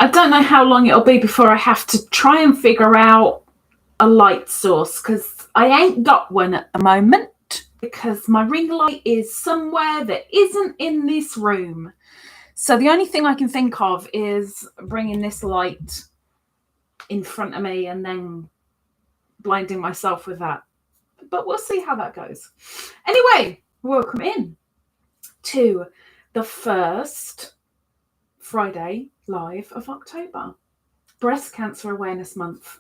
I don't know how long it'll be before I have to try and figure out a light source, because I ain't got one at the moment, because my ring light is somewhere that isn't in this room. So the only thing I can think of is bringing this light in front of me and then blinding myself with that. But we'll see how that goes. Anyway, welcome in to the first Friday live of October, Breast Cancer Awareness Month,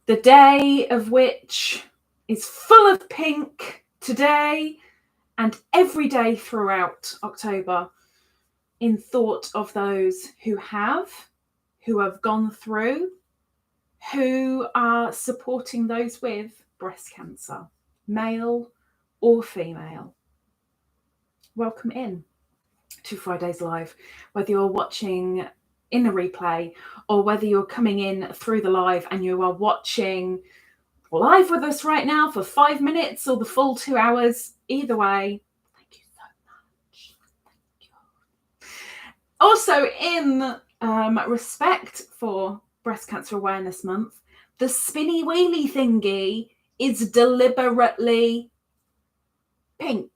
the day of which is full of pink today and every day throughout October, in thought of those who have gone through, who are supporting those with breast cancer, male or female. Welcome in to Friday's Live, whether you're watching in the replay or whether you're coming in through the live and you are watching live with us right now for 5 minutes or the full 2 hours. Either way, thank you so much. Thank you. Also, in respect for Breast Cancer Awareness Month, the spinny wheelie thingy is deliberately pink.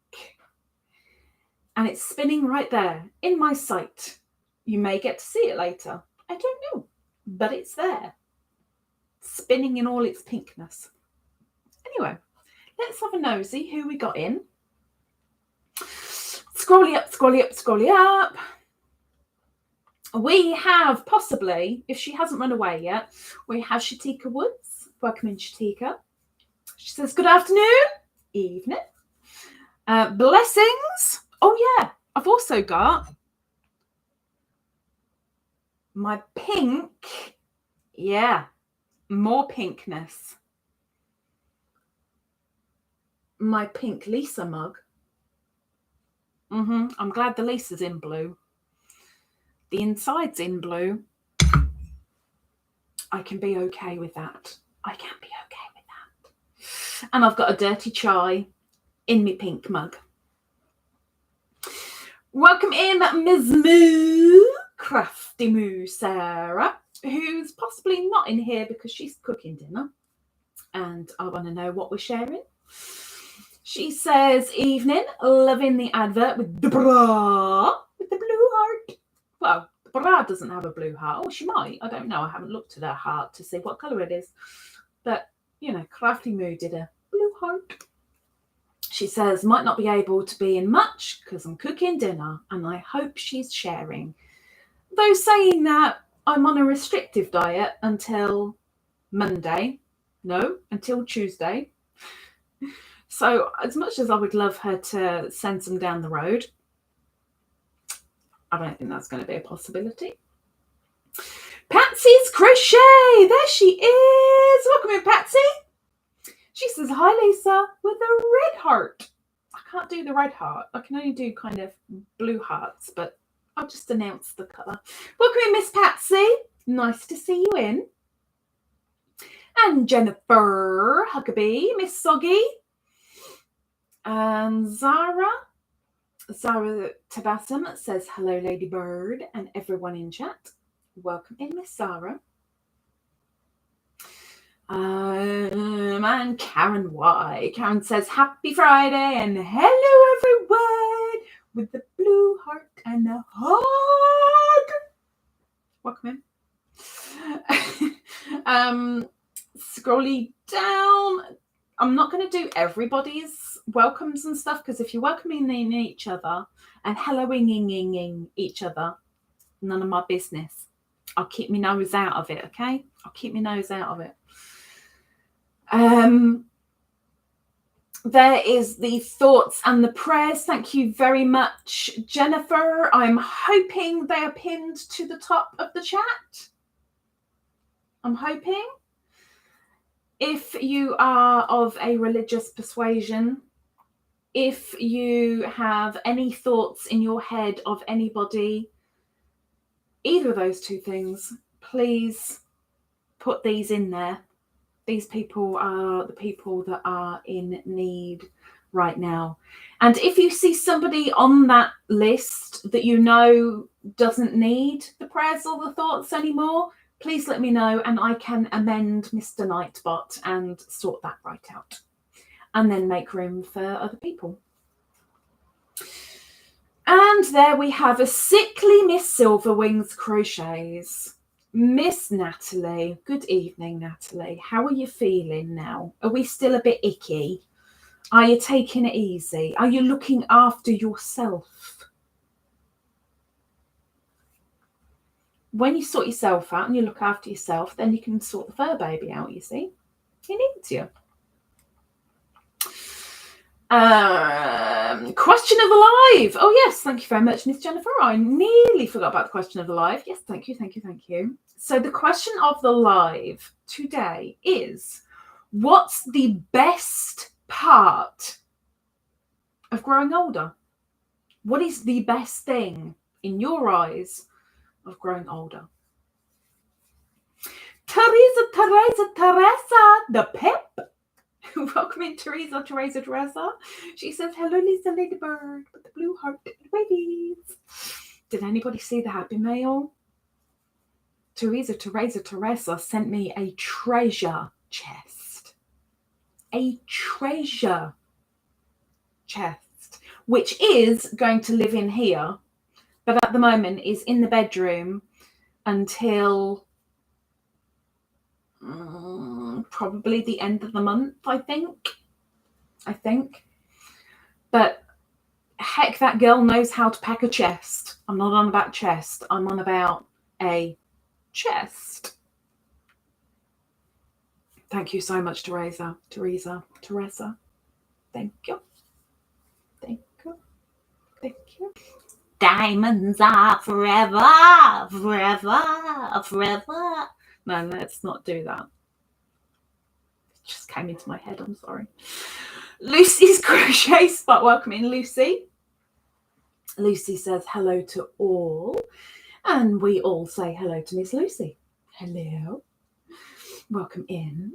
And it's spinning right there in my sight. You may get to see it later. I don't know, but it's there, spinning in all its pinkness. Anyway, let's have a nosy who we got in. Scrolly up, scrolly up, scrolly up. We have possibly, if she hasn't run away yet, we have Shatika Woods. Welcome in, Shatika. She says, good afternoon, evening. Blessings. Oh yeah, I've also got my pink, more pinkness. My pink Lisa mug. I'm glad the Lisa's in blue. The inside's in blue. I can be okay with that. I can be okay with that. And I've got a dirty chai in my pink mug. Welcome in, Ms. Moo, Crafty Moo Sarah, who's possibly not in here because she's cooking dinner. And I want to know what we're sharing. She says, evening, loving the advert with the bra, with the blue heart. Well, the bra doesn't have a blue heart. Oh, she might. I don't know. I haven't looked at her heart to see what colour it is. But, you know, Crafty Moo did a blue heart. She says, might not be able to be in much because I'm cooking dinner and I hope she's sharing. Though saying that, I'm on a restrictive diet until Monday. No, until Tuesday. So as much as I would love her to send some down the road, I don't think that's going to be a possibility. Patsy's Crochet. There she is. Welcome in, Patsy. She says, hi, Lisa, with a red heart. I can't do the red heart. I can only do kind of blue hearts, but I'll just announce the colour. Welcome in, Miss Patsy. Nice to see you in. And Jennifer Huckabee, Miss Soggy. And Zara Tabassum says, hello, Ladybird, and everyone in chat. Welcome in, Miss Zara. And Karen Y. Karen says, happy Friday and hello everyone with the blue heart and the hug. Welcome in. Scrolling down. I'm not going to do everybody's welcomes and stuff because if you're welcoming in each other and helloing each other, none of my business. I'll keep my nose out of it, okay? I'll keep my nose out of it. There is the thoughts and the prayers. Thank you very much, Jennifer. I'm hoping they are pinned to the top of the chat. I'm hoping. If you are of a religious persuasion, if you have any thoughts in your head of anybody, either of those two things, please put these in there. These people are the people that are in need right now. And if you see somebody on that list that you know doesn't need the prayers or the thoughts anymore, please let me know and I can amend Mr. Nightbot and sort that right out. And then make room for other people. And there we have a sickly Miss Silverwings Crochets. Miss Natalie. Good evening, Natalie. How are you feeling now? Are we still a bit icky? Are you taking it easy? Are you looking after yourself? When you sort yourself out and you look after yourself, then you can sort the fur baby out, you see. He needs you. Question of the live. Oh yes, thank you very much, Miss Jennifer. I nearly forgot about the question of the live. Yes, thank you. So the question of the live today is, what's the best part of growing older? What is the best thing in your eyes of growing older? Teresa, the Pip. Welcome in, Teresa. She says, hello, Lisa Ladybird with the blue heart babies. Did anybody see the happy mail? Teresa sent me a treasure chest. A treasure chest, which is going to live in here, but at the moment is in the bedroom until probably the end of the month, I think. But heck, that girl knows how to pack a chest. I'm not on about chest. I'm on about a chest. Thank you so much, Teresa. Thank you. Diamonds are forever. No, let's not do that. It just came into my head. I'm sorry. Lucy's crochet spot. Welcome in, Lucy. Lucy says hello to all. And we all say hello to Miss Lucy. Hello. Welcome in.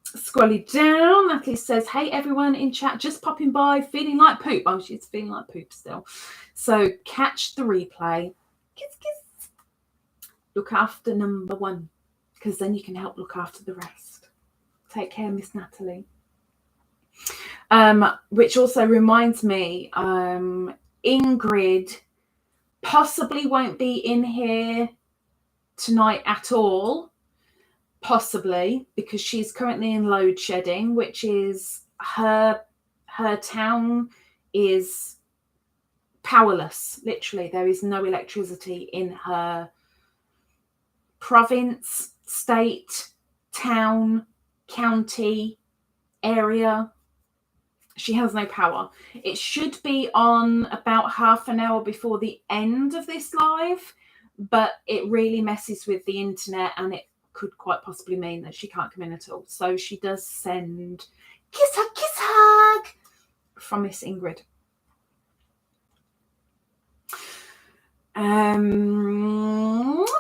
Scrolling down, Natalie says, hey everyone in chat, just popping by, feeling like poop. Oh, she's feeling like poop still. So catch the replay. Kiss, kiss. Look after number one, because then you can help look after the rest. Take care, Miss Natalie. Which also reminds me, Ingrid possibly won't be in here tonight at all. Possibly because she's currently in load shedding, which is her town is powerless. Literally, there is no electricity in her province, state, town, county, area. She has no power. It should be on about half an hour before the end of this live, but it really messes with the internet and it could quite possibly mean that she can't come in at all. So she does send kiss hug from Miss Ingrid.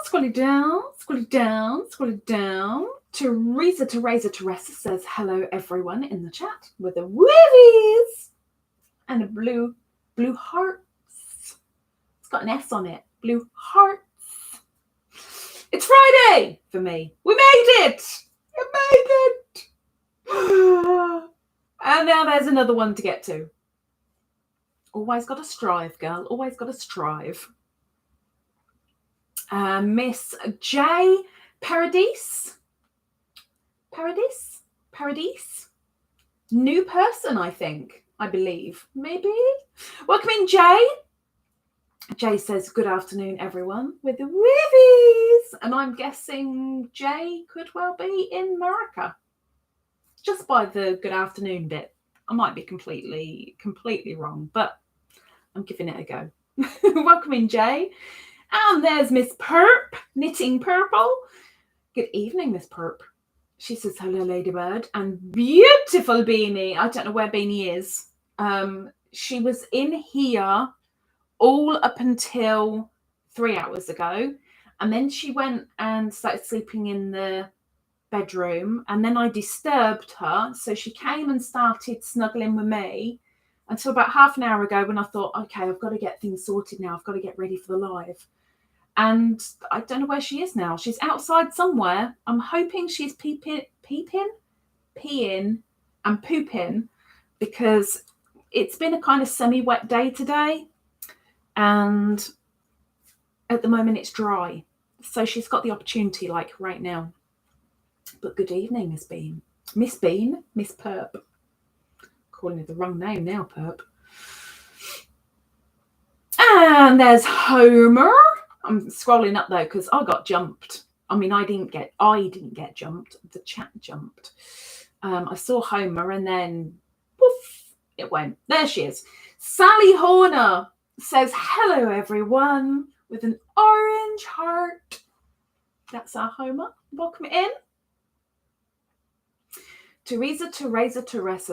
Scroll it down. Teresa says hello everyone in the chat with a woovies and a blue hearts. It's got an S on it. Blue hearts. It's Friday for me. We made it. And now there's another one to get to. Always got to strive, girl. Always got to strive. Miss J. Paradise. New person, I believe. Maybe. Welcome in, Jay. Jay says, good afternoon, everyone, with the woovies. And I'm guessing Jay could well be in America. Just by the good afternoon bit. I might be completely wrong, but I'm giving it a go. Welcome in, Jay. And there's Miss Purp, knitting purple. Good evening, Miss Purp. She says, hello, Ladybird. And beautiful Beany. I don't know where Beany is. She was in here all up until 3 hours ago. And then she went and started sleeping in the bedroom, and then I disturbed her, so she came and started snuggling with me until about half an hour ago, when I thought, okay, I've got to get things sorted now, I've got to get ready for the live. And I don't know where she is now. She's outside somewhere. I'm hoping she's peeing and pooping, because it's been a kind of semi-wet day today, and at the moment it's dry, so she's got the opportunity like right now. But good evening, Miss Bean. Miss Purp. Calling it the wrong name now, Purp. And there's Homer. I'm scrolling up though because I got jumped. I mean, I didn't get jumped. The chat jumped. I saw Homer, and then poof, it went. There she is. Sally Horner says hello, everyone, with an orange heart. That's our Homer. Welcome in. Teresa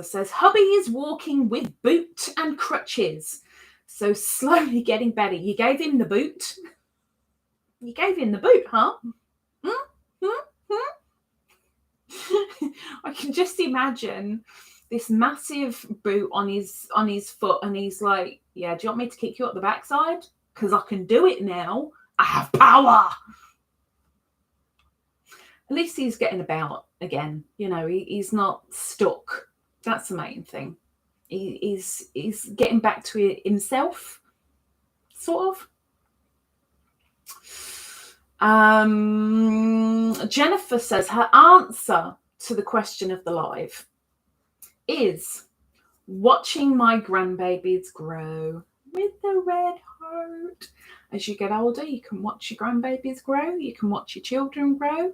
says hubby is walking with boot and crutches, so slowly getting better. You gave him the boot? You gave him the boot, huh? I can just imagine this massive boot on his foot, and he's like, yeah, do you want me to kick you up the backside? Because I can do it now. I have power. At least he's getting about again. You know, he's not stuck. That's the main thing. He's getting back to himself, sort of. Jennifer says her answer to the question of the live is watching my grandbabies grow with the red heart. As you get older, you can watch your grandbabies grow. You can watch your children grow.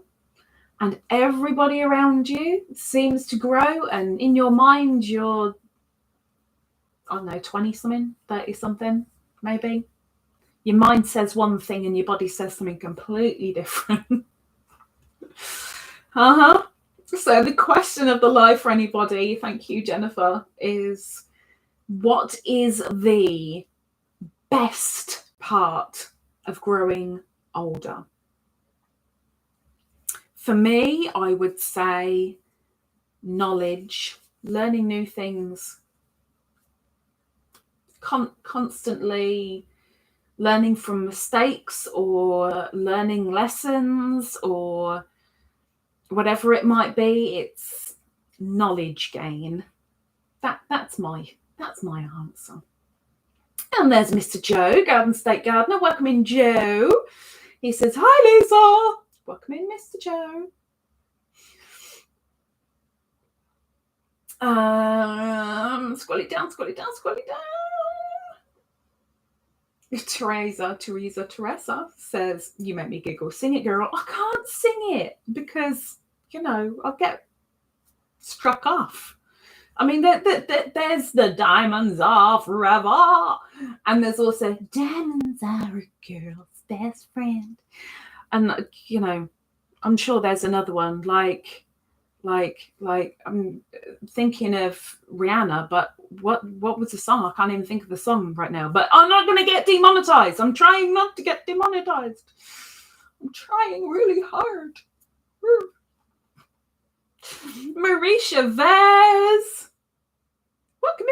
And everybody around you seems to grow. And in your mind, you're, I don't know, 20-something, 30-something, maybe. Your mind says one thing and your body says something completely different. So the question of the live for anybody, thank you, Jennifer, is what is the best part of growing older? For me, I would say knowledge, learning new things, constantly learning from mistakes or learning lessons or whatever it might be. It's knowledge gain. That's my answer. And there's Mr. Joe, Garden State Gardener. Welcome in, Joe. He says, hi, Lisa. Welcome in, Mr. Joe. Scroll it down. Teresa says, you make me giggle. Sing it, girl. I can't sing it because, you know, I'll get struck off. I mean, there's the diamonds are forever. And there's also diamonds are a girl's best friend. And, you know, I'm sure there's another one like I'm thinking of Rihanna, but what was the song? I can't even think of the song right now, but I'm not going to get demonetized. I'm trying not to get demonetized. I'm trying really hard. Marisha Vez. Welcome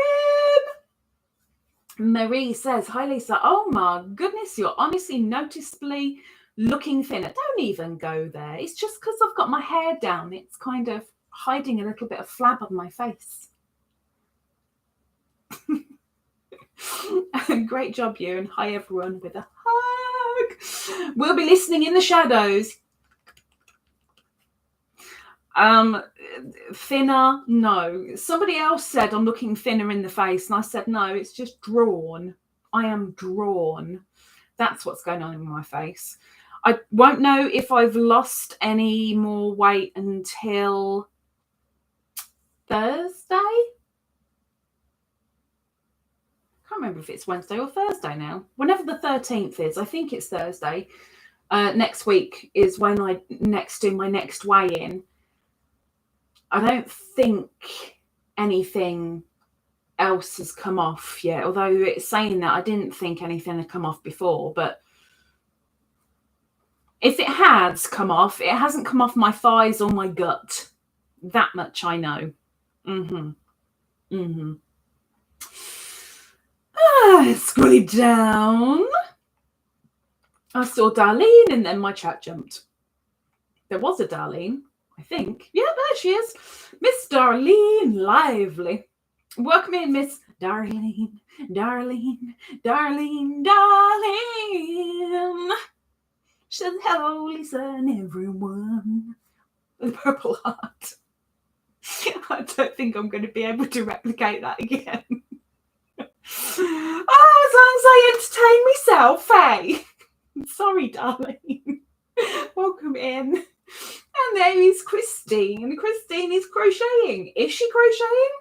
in. Marie says, hi, Lisa. Oh, my goodness, you're honestly noticeably looking thinner. Don't even go there. It's just because I've got my hair down. It's kind of hiding a little bit of flab on my face. Great job, you. And hi, everyone, with a hug. We'll be listening in the shadows. Thinner, no. Somebody else said I'm looking thinner in the face, and I said no, it's just drawn. I am drawn. That's what's going on in my face. I won't know if I've lost any more weight until Thursday. I can't remember if it's Wednesday or Thursday now. Whenever the 13th is, I think it's Thursday. Next week is when I do my next weigh-in. I don't think anything else has come off yet, although it's saying that I didn't think anything had come off before, but If it has come off, it hasn't come off my thighs or my gut. That much I know. Scrolling down. I saw Darlene and then my chat jumped. There was a Darlene, I think. Yeah, there she is. Miss Darlene Lively. Welcome in, Miss Darlene, Darlene, Darlene, Darlene. She says, hello, Lisa and everyone. With a purple heart. I don't think I'm going to be able to replicate that again. Oh, as long as I entertain myself, eh? Sorry, darling. Welcome in. And there is Christine. Christine is crocheting. Is she crocheting?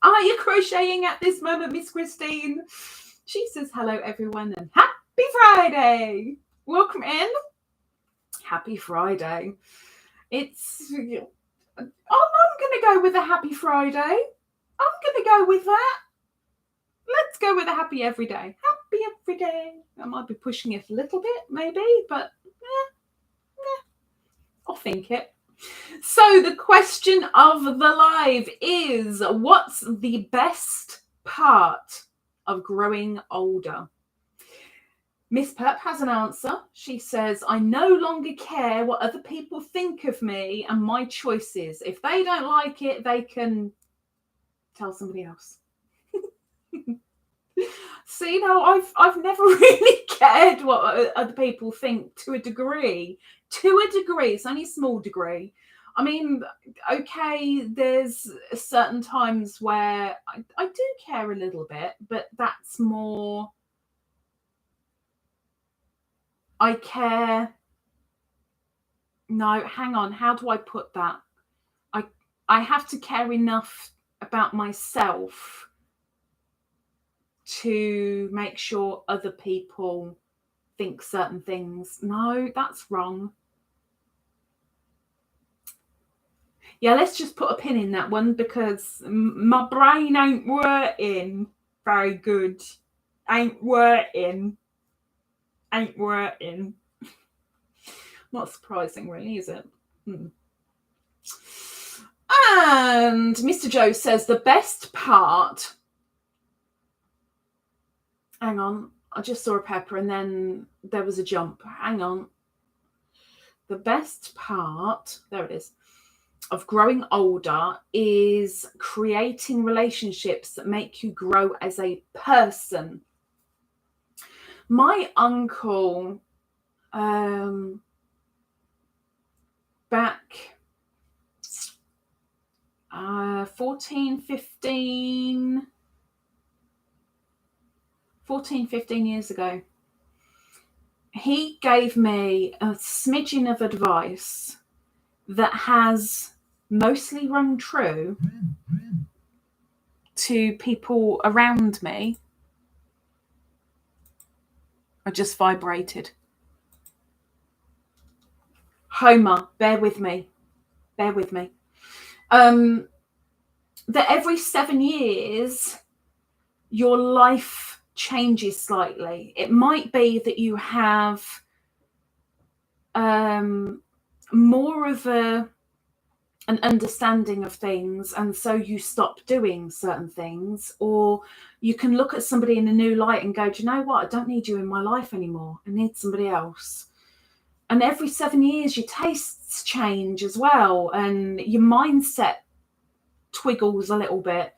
Are you crocheting at this moment, Miss Christine? She says, hello, everyone, and happy Friday. Welcome in. Happy Friday. It's... I'm going to go with a happy Friday. I'm going to go with that. Let's go with a happy every day. Happy every day. I might be pushing it a little bit, maybe, but I'll think it. So the question of the live is, what's the best part of growing older? Miss Purp has an answer. She says, I no longer care what other people think of me and my choices. If they don't like it, they can tell somebody else. See, no, I've never really cared what other people think to a degree. To a degree. It's only a small degree. I mean, okay, there's certain times where I do care a little bit, but that's more... I care. No, hang on. How do I put that? I have to care enough about myself to make sure other people think certain things. No, that's wrong. Yeah, let's just put a pin in that one because my brain ain't working very good. Ain't working. Not surprising, really, is it? And Mr. Joe says the best part... Hang on. I just saw a pepper and then there was a jump. Hang on. The best part... There it is. Of growing older is creating relationships that make you grow as a person. My uncle, back 14, 15 years ago, he gave me a smidgen of advice that has mostly rung true to people around me. I just vibrated. Homer, bear with me. Bear with me. That every 7 years, your life changes slightly. It might be that you have more of an understanding of things, and so you stop doing certain things, or you can look at somebody in a new light and go, do you know what? I don't need you in my life anymore. I need somebody else. And every 7 years, your tastes change as well, and your mindset twiggles a little bit.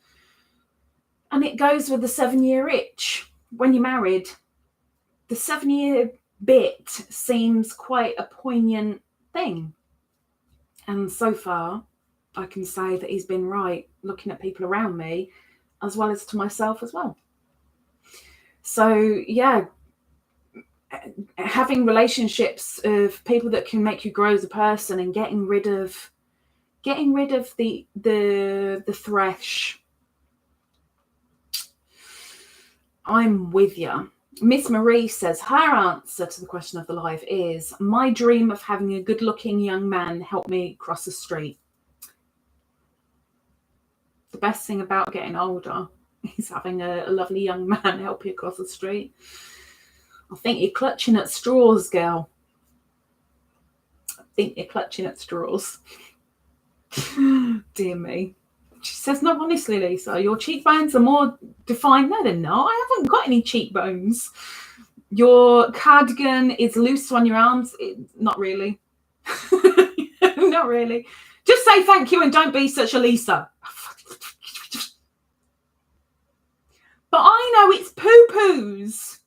And it goes with the 7-year itch. When you're married, the 7-year bit seems quite a poignant thing. And so far, I can say that he's been right, looking at people around me, as well as to myself as well. So, yeah, having relationships of people that can make you grow as a person and getting rid of the thresh. I'm with you. Miss Marie says her answer to the question of the live is, my dream of having a good-looking young man help me cross the street. The best thing about getting older is having a lovely young man help you across the street. I think you're clutching at straws, girl. think you're clutching at straws. Dear me. She says, no, honestly, Lisa, your cheekbones are more defined. No, they're not. I haven't got any cheekbones. Your cardigan is loose on your arms. Not really. Not really. Just say thank you and don't be such a Lisa. But I know it's poo-poos.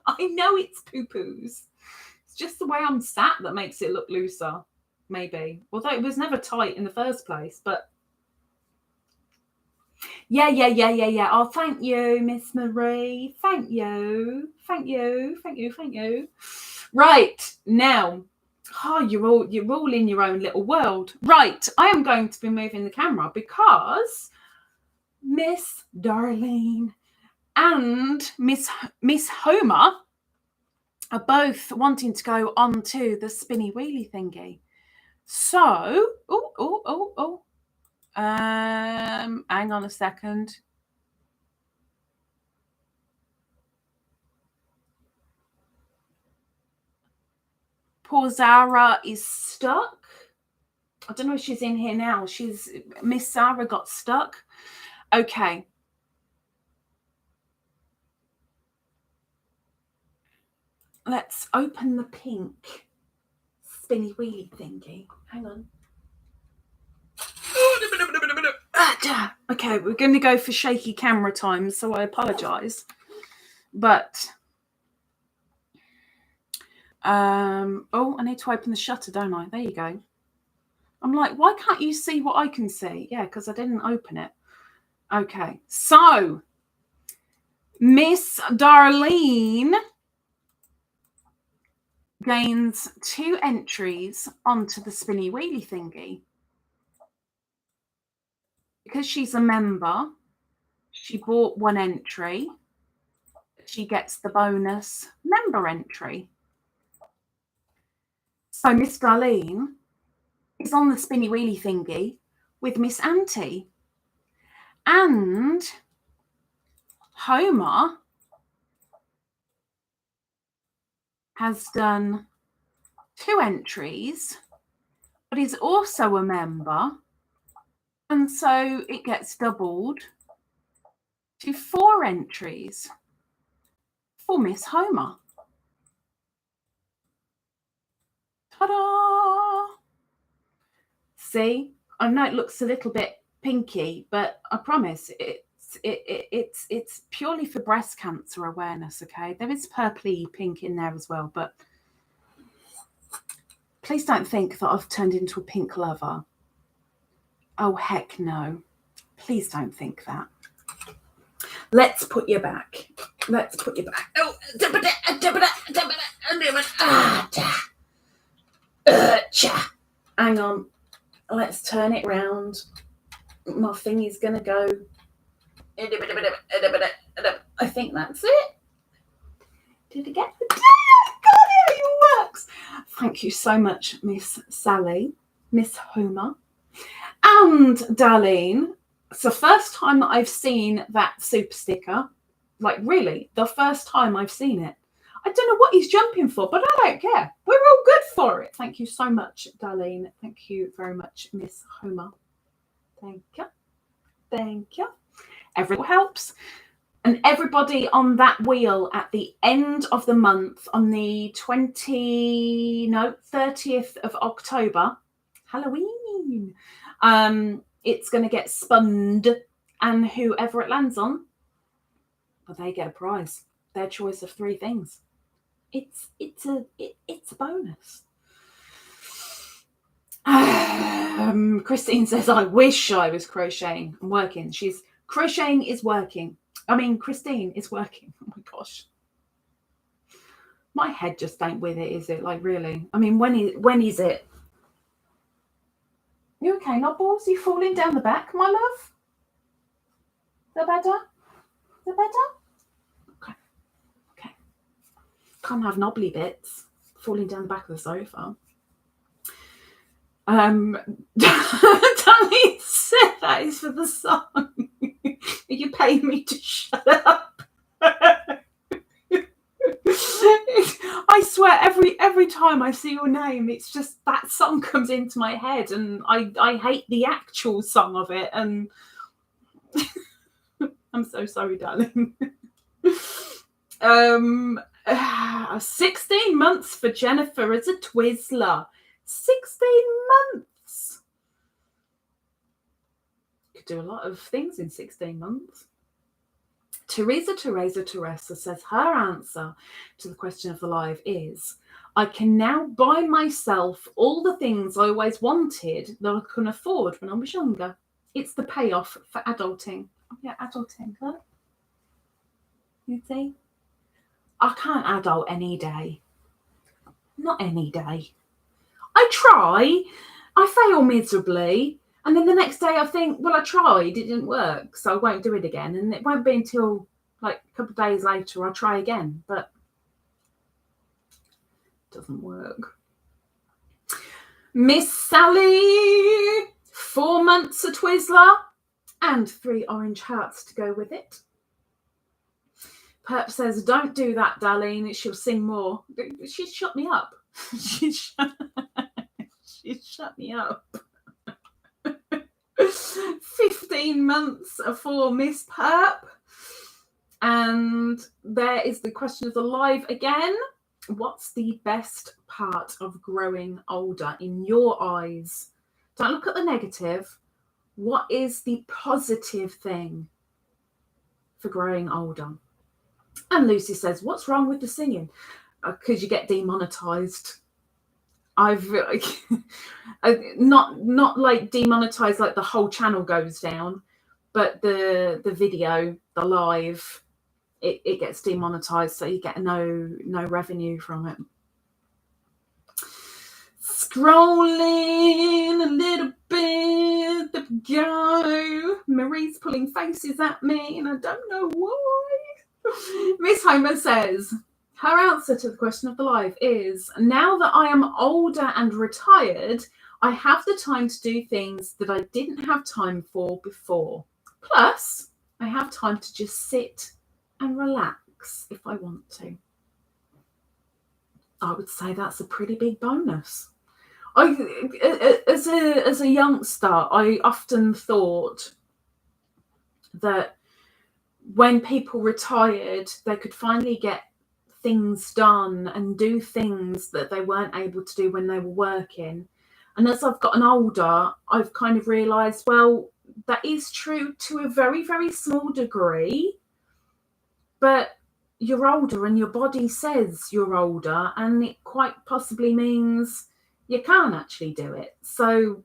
I know it's poo-poos. It's just the way I'm sat that makes it look looser, maybe. Although it was never tight in the first place, but yeah. Oh, thank you, Miss Marie. Thank you. Right, now. Oh, you're all in your own little world. Right, I am going to be moving the camera because Miss Darlene and Miss Homer are both wanting to go onto the spinny wheelie thingy. So, hang on a second. Poor Zara is stuck. I don't know if she's in here now. Miss Zara got stuck. Okay. Let's open the pink spinny wheelie thingy. Hang on. Okay, we're going to go for shaky camera time, so I apologise. But, I need to open the shutter, don't I? There you go. I'm like, why can't you see what I can see? Yeah, because I didn't open it. Okay, so Miss Darlene gains 2 entries onto the spinny wheelie thingy. Because she's a member, she bought 1 entry. She gets the bonus member entry. So Miss Darlene is on the spinny wheelie thingy with Miss Auntie. And Homer has done 2 entries, but is also a member. And so it gets doubled to 4 entries for Miss Homer. Ta-da! See, I know it looks a little bit pinky, but I promise it's purely for breast cancer awareness, okay? There is purpley pink in there as well, but please don't think that I've turned into a pink lover. Oh, heck no. Please don't think that. Let's put you back. Let's put you back. Oh, hang on. Let's turn it round. My thingy's going to go. I think that's it. Did it get the... God, it works. Thank you so much, Miss Sally, Miss Homer, and Darlene. It's the first time that I've seen that super sticker. Like, really, the first time I've seen it. I don't know what he's jumping for, but I don't care. We're all good for it. Thank you so much, Darlene. Thank you very much, Miss Homer. Thank you. Thank you. Everyone helps. And everybody on that wheel at the end of the month, on the 30th of October, Halloween, it's going to get spunned, and whoever it lands on, well, they get a prize. Their choice of 3 things. It's a bonus. Christine says, I wish I was crocheting and working. Crocheting is working. I mean, Christine is working. Oh my gosh. My head just ain't with it, is it? Like, really? I mean, when is it? You okay, Nobbles? You falling down the back, my love? Is that better? Is that better? Okay. Can't have knobbly bits falling down the back of the sofa. Danny said that is for the song. Are you paying me to shut up? I swear, every time I see your name, it's just that song comes into my head, and I hate the actual song of it. And I'm so sorry, darling. 16 months for Jennifer as a Twizzler. 16 months. Could do a lot of things in 16 months. Teresa says her answer to the question of the live is, I can now buy myself all the things I always wanted that I couldn't afford when I was younger. It's the payoff for adulting. Oh, yeah, adulting. Huh? You see? I can't adult any day. Not any day. I try. I fail miserably. And then the next day I think, well, I tried. It didn't work. So I won't do it again. And it won't be until like a couple of days later I'll try again. But it doesn't work. Miss Sally, 4 months a Twizzler and 3 orange hearts to go with it. Purp says, don't do that, Darlene. She'll sing more. She's shut me up. She's shut me up. 15 months for Miss Purp. And there is the question of the live again. What's the best part of growing older in your eyes? Don't look at the negative. What is the positive thing for growing older? And Lucy says, what's wrong with the singing? Because you get demonetized. I've not like demonetized like the whole channel goes down, but the video, the live, it gets demonetized, so you get no revenue from it. Scrolling a little bit, there we go. Marie's pulling faces at me and I don't know why. Miss Homer says, her answer to the question of the live is, now that I am older and retired, I have the time to do things that I didn't have time for before. Plus, I have time to just sit and relax if I want to. I would say that's a pretty big bonus. As a youngster, I often thought that when people retired, they could finally get things done and do things that they weren't able to do when they were working. And as I've gotten older, I've kind of realised, well, that is true to a very, very small degree, but you're older and your body says you're older, and it quite possibly means you can't actually do it. So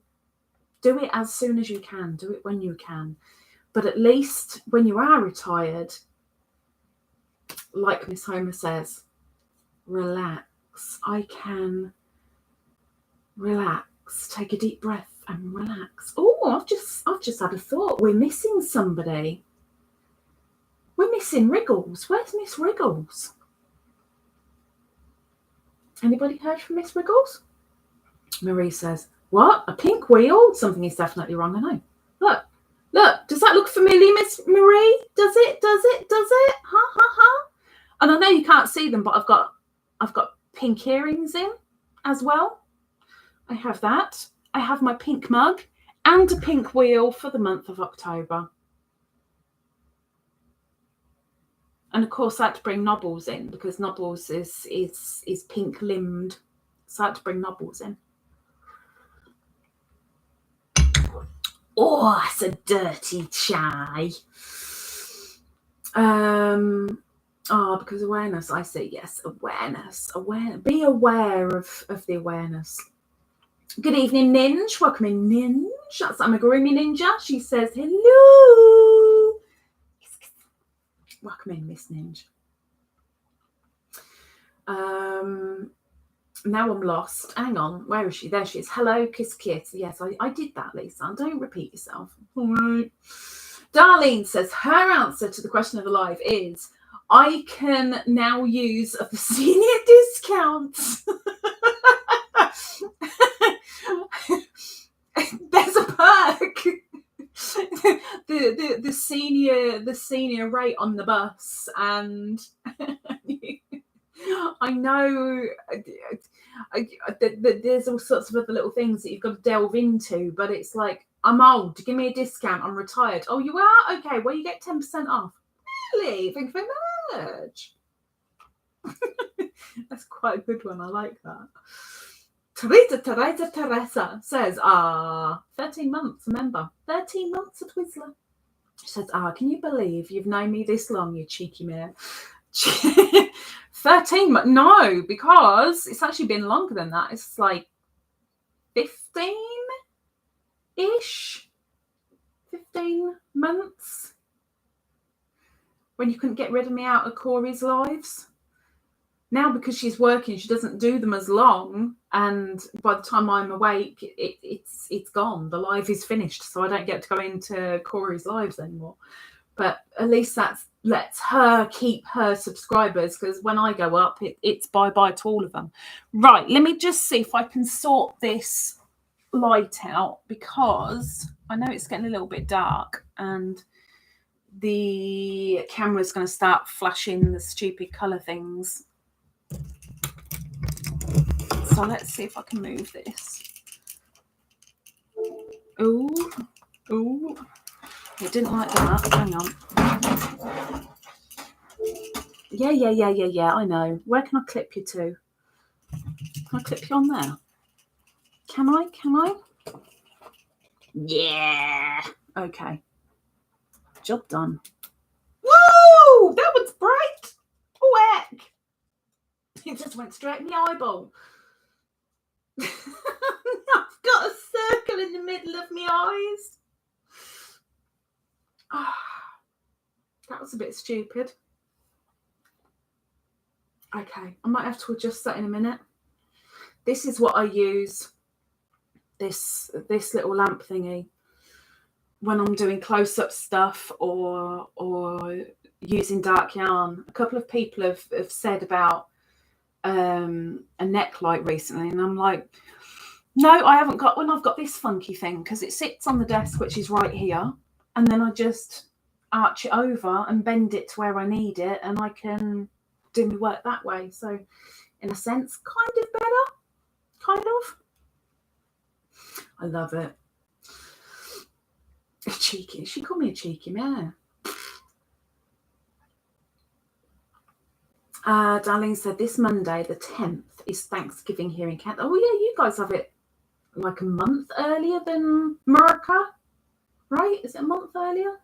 do it as soon as you can, do it when you can. But at least when you are retired, like Miss Homer says, relax. I can relax. Take a deep breath and relax. Oh, I've just had a thought. We're missing somebody. We're missing Wriggles. Where's Miss Wriggles? Anybody heard from Miss Wriggles? Marie says, what? A pink wheel? Something is definitely wrong, I know. Look, does that look familiar, Miss Marie? Does it? Ha ha ha. And I know you can't see them, but I've got pink earrings in as well. I have that. I have my pink mug and a pink wheel for the month of October. And of course I had to bring Nobbles in because Nobbles is pink limbed. So I had to bring Nobbles in. Oh, it's a dirty chai. Because awareness, I say yes, awareness. Be aware of the awareness. Good evening, Ninja. Welcome in, Ninja. That's Amigurumi Ninja. She says hello. Welcome in, Miss Ninja. Now I'm lost. Hang on. Where is she? There she is. Hello, kiss, kiss. Yes, I did that, Lisa. Don't repeat yourself. All right. Darlene says her answer to the question of the live is, I can now use the senior discounts. There's a perk. the senior rate on the bus, and I know there's all sorts of other little things that you've got to delve into, but it's like, I'm old, give me a discount, I'm retired. Oh, you are? Okay, well, you get 10% off. Really? Thank you very much. That's quite a good one. I like that. Teresa says, 13 months, remember. 13 months at Twizzler. She says, can you believe you've known me this long, you cheeky mare? 13 months? No, because it's actually been longer than that. It's like 15-ish. 15 months. When you couldn't get rid of me out of Corey's lives. Now, because she's working, she doesn't do them as long, and by the time I'm awake, it's gone. The live is finished, so I don't get to go into Corey's lives anymore. But at least that lets her keep her subscribers, because when I go up, it's bye-bye to all of them. Right, let me just see if I can sort this light out, because I know it's getting a little bit dark, and the camera's going to start flashing the stupid colour things. So let's see if I can move this. Oh, it didn't like that. Hang on. Yeah, I know. Where can I clip you to? Can I clip you on there? Can I? Yeah. Okay. Job done. Whoa! That was bright. Whack. It just went straight in the eyeball. I've got a circle in the middle of my eyes. That was a bit stupid. Okay, I might have to adjust that in a minute. This is what I use, this little lamp thingy, when I'm doing close-up stuff or using dark yarn. A couple of people have said about a neck light recently, and I'm like, no, I haven't got one. I've got this funky thing, because it sits on the desk, which is right here, and then I just arch it over and bend it to where I need it, and I can do my work that way. So in a sense, kind of better, kind of. I love it. Cheeky. She called me a cheeky mare. Darlene said this Monday, the 10th, is Thanksgiving here in Kent. Oh, yeah, you guys have it like a month earlier than America, right? Is it a month earlier?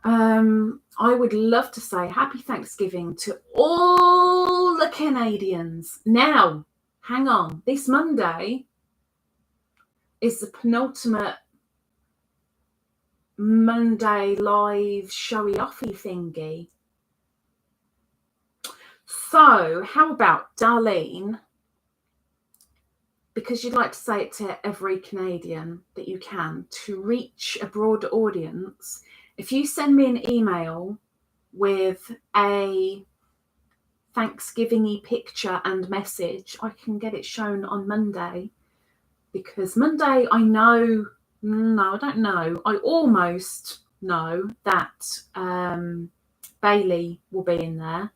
I would love to say happy Thanksgiving to all the Canadians. Now, hang on. This Monday is the penultimate Monday live showy offy thingy. So how about, Darlene, because you'd like to say it to every Canadian that you can, to reach a broader audience, if you send me an email with a Thanksgiving-y picture and message, I can get it shown on Monday. Because Monday, I know, no, I don't know, I almost know that Bailey will be in there.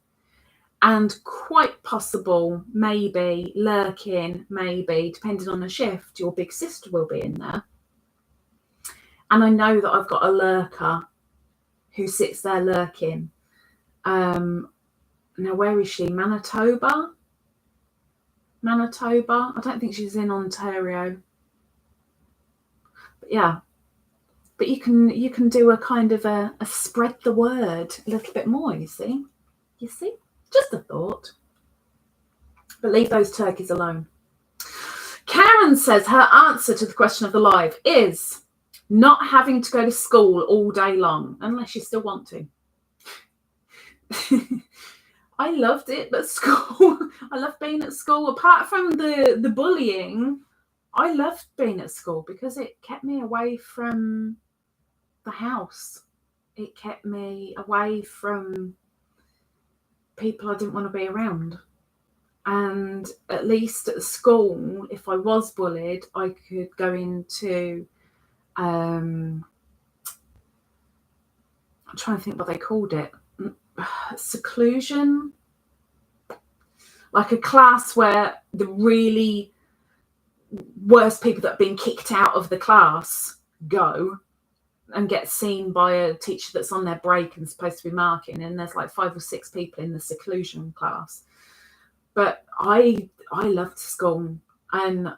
And quite possible, maybe, lurking, maybe, depending on the shift, your big sister will be in there. And I know that I've got a lurker who sits there lurking. Now, where is she? Manitoba? I don't think she's in Ontario. But yeah. But you can do a kind of a spread the word a little bit more, you see? You see? Just a thought. But leave those turkeys alone. Karen says her answer to the question of the live is not having to go to school all day long, unless you still want to. I loved it, but school, I love being at school. Apart from the bullying, I loved being at school because it kept me away from the house. It kept me away from people I didn't want to be around. And at least at school, if I was bullied, I could go into, I'm trying to think what they called it, seclusion, like a class where the really worst people that have been kicked out of the class go and get seen by a teacher that's on their break and supposed to be marking, and there's like 5 or 6 people in the seclusion class. But I loved school, and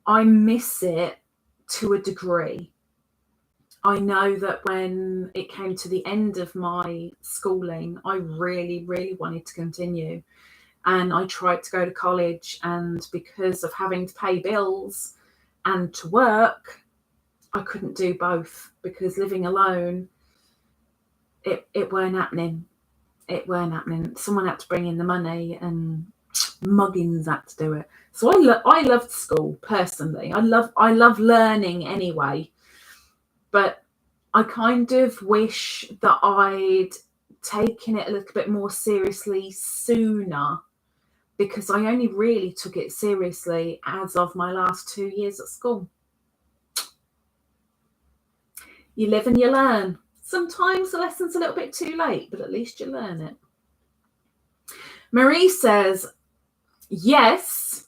I miss it to a degree. I know that when it came to the end of my schooling, I really, really wanted to continue. And I tried to go to college, and because of having to pay bills and to work, I couldn't do both, because living alone, it weren't happening. It weren't happening. Someone had to bring in the money, and muggins had to do it. So I loved school personally. I love learning anyway. But I kind of wish that I'd taken it a little bit more seriously sooner, because I only really took it seriously as of my last 2 years at school. You live and you learn. Sometimes the lesson's a little bit too late, but at least you learn it. Marie says, yes,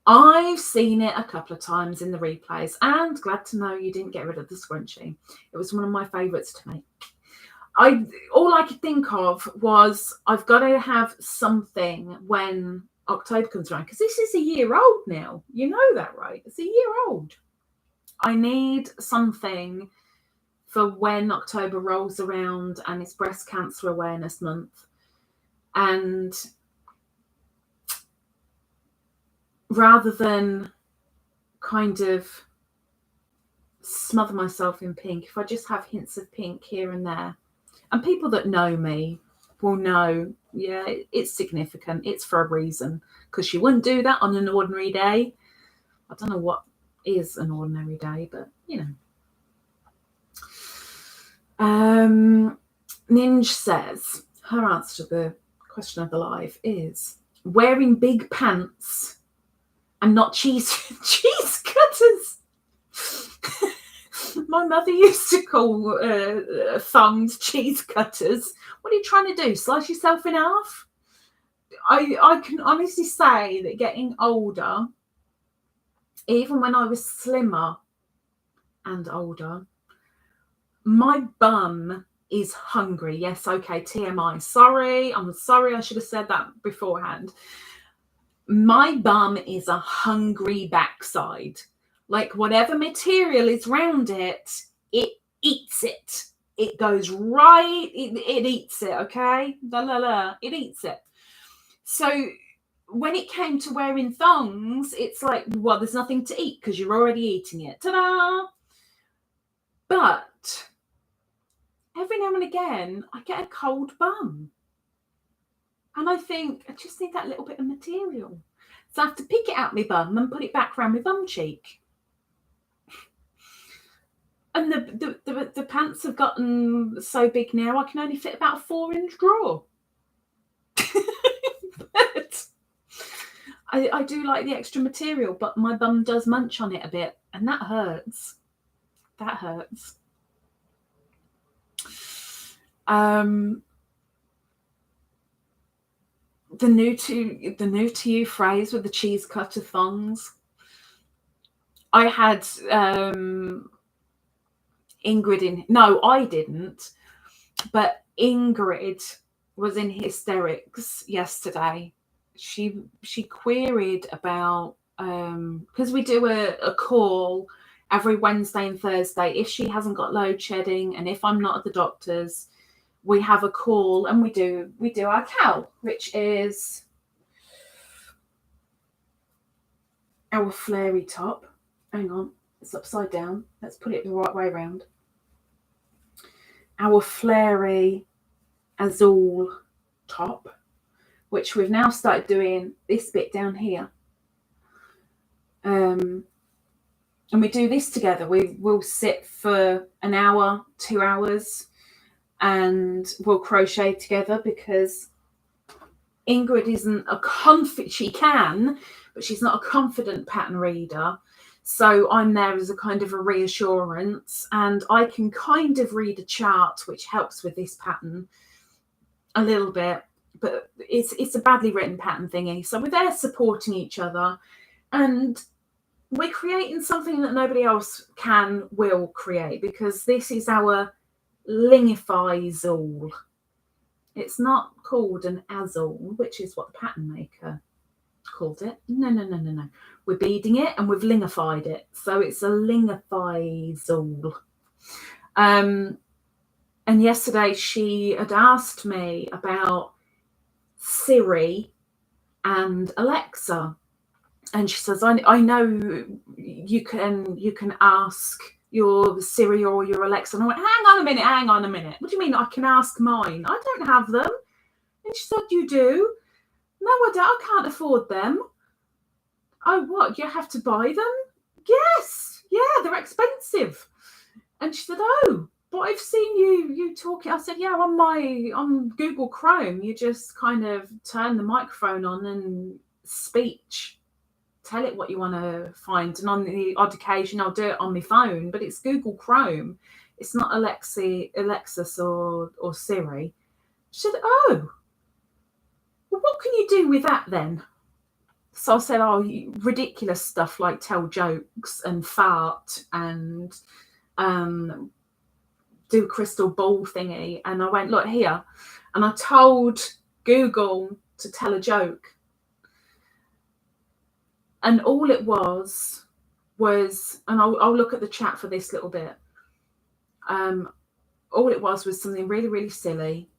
I've seen it a couple of times in the replays, and glad to know you didn't get rid of the scrunchie. It was one of my favourites to make. All I could think of was I've got to have something when October comes around, because this is a year old now. You know that, right? It's a year old. I need something for when October rolls around and it's Breast Cancer Awareness Month. And rather than kind of smother myself in pink, if I just have hints of pink here and there, and people that know me will know, yeah, it's significant. It's for a reason, because she wouldn't do that on an ordinary day. I don't know what is an ordinary day, but you know. Ninja says her answer to the question of the live is wearing big pants and not cheese cutters. My mother used to call thongs cheese cutters. What are you trying to do? Slice yourself in half? I can honestly say that getting older, even when I was slimmer and older, my bum is hungry. Yes, okay, TMI. Sorry, I'm sorry. I should have said that beforehand. My bum is a hungry backside. Like whatever material is round it, it eats it. It goes right, it eats it, okay? It eats it. So when it came to wearing thongs, it's like, well, there's nothing to eat because you're already eating it. Ta-da! But every now and again, I get a cold bum. And I think, I just need that little bit of material. So I have to pick it out my bum and put it back around my bum cheek. And the pants have gotten so big now, I can only fit about a 4-inch drawer. But I do like the extra material, but my bum does munch on it a bit, and that hurts. That hurts. The new to you phrase with the cheese cutter thongs. I had Ingrid in. No, I didn't. But Ingrid was in hysterics yesterday. She queried about because we do a call every Wednesday and Thursday. If she hasn't got load shedding, and if I'm not at the doctor's, we have a call and we do our cow, which is our flary top. Hang on, it's upside down. Let's put it the right way around. Our flary azul top, which we've now started doing this bit down here. And we do this together. We'll sit for an hour, 2 hours, and we'll crochet together, because Ingrid isn't a confident, she can, but she's not a confident pattern reader. So I'm there as a kind of a reassurance, and I can kind of read a chart, which helps with this pattern a little bit. but it's a badly written pattern thingy. So we're there supporting each other, and we're creating something that nobody else will create, because this is our Lingify-zool. It's not called an azul, which is what the pattern maker called it. No. We're beading it and we've lingified it. So it's a Lingify-zool. And yesterday she had asked me about Siri and Alexa. And she says, I know you can ask your Siri or your Alexa. And I went, hang on a minute. What do you mean I can ask mine? I don't have them. And she said, you do? No, I don't. I can't afford them. Oh, what? You have to buy them? Yes. Yeah, they're expensive. And she said, oh, but I've seen you talking. I said, yeah, on Google Chrome, you just kind of turn the microphone on and speech. Tell it what you want to find, and on the odd occasion I'll do it on my phone, but it's Google Chrome. It's not Alexis or Siri. She said, oh, well, what can you do with that then? So I said, oh, ridiculous stuff like tell jokes and fart and do a crystal ball thingy. And I went, look here, and I told Google to tell a joke. And all it was, and I'll look at the chat for this little bit. All it was something really, really silly.